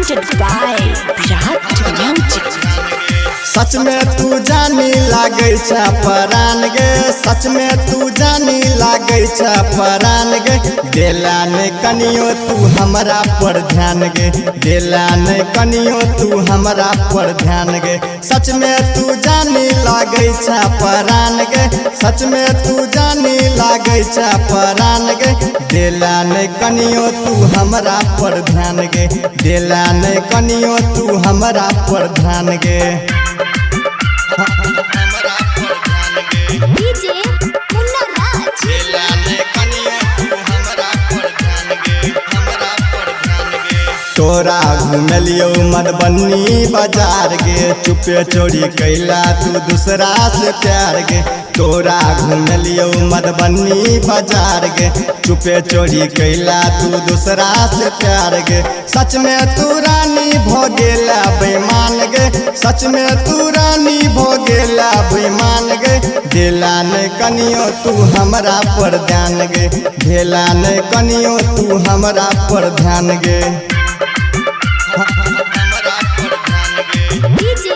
presented by Virat Music। सच में तू जानी लागे छ परान गे, सच में तू जानी लागे छ परान गे। देला ने कनियो तू हमरा पर ध्यान गे, देला ने कनियो तू हमरा पर ध्यान गे। सच में तू जानी लागे छ परान गे, सच में तू जानी लागे छ परान गे। देला ने कनियो तू हमरा पर ध्यान गे, देला ने कनियो तू हमरा पर ध्यान गे। डीजे मुन्ना राज। देला ने कनियो तू हमरा पर ध्यान गे, हमरा पर ध्यान गे। तोरा घुमलियो मधुबनी बाजार गे, चुपे चोरी कैला तू दूसरा से प्यार गे। तोरा घुमलियो मधुबनी बाजार गे, चुपे चोरी कैला तू दूसरा से प्यार गे। सच में तू रानी भो गेला बेईमान गे, सच में तू रानी भो गेला बेईमान गे। देला ने कनियो तू हमरा पर ध्यान गे, देला ने कनियो तू हमरा पर ध्यान गे। डीजे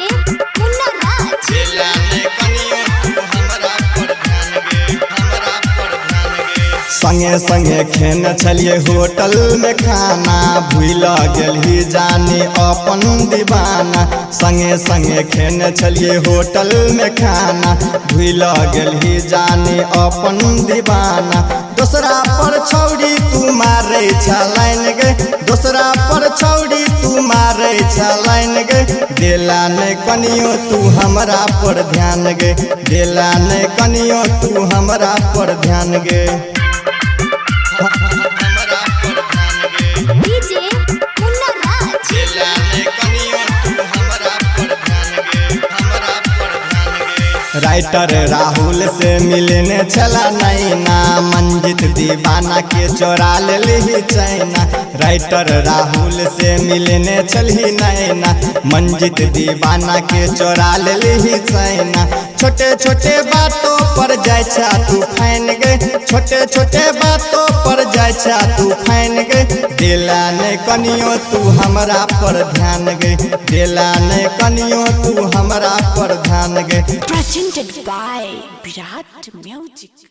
मुन्ना राज। देला ने कनियो तू हमरा पर ध्यान गे, हमरा पर ध्यान गे। संगे संगे खेन छलिए होटल में खाना, भूल गेलही जानी अपन दीवाना। संगे संगे खेन छलिए होटल में खाना, भूल गेलही जानी अपन दीवाना। दूसरा पर छौड़ी तू मारे छलाइन गे, दूसरा पर छौड़ी तू मारे छलाइन गे। देला ने कनियो तू हमरा पर ध्यान गे, देला ने कनियो तू हमरा पर ध्यान गे। डीजे मुन्ना राज। देला ने कनियो तू हमरा पर ध्यान गे, हमरा पर ध्यान गे। राइटर राहुल से मिलने चला नैना, मंजित दीवाना के चोरा लेली चैना। राइटर राहुल से मिलने चलही नैना, मंजित दीवाना के चोरा लेली चैना। छोटे छोटे बातों पर जाय छा तू फैन गे, छोटे छोटे बातों पर जाय छा तू फैन गे। देला ने कनियो तू हमरा पर ध्यान गे, देला ने कनियो तू हमरा पर ध्यान गे। Presented by Virat Music।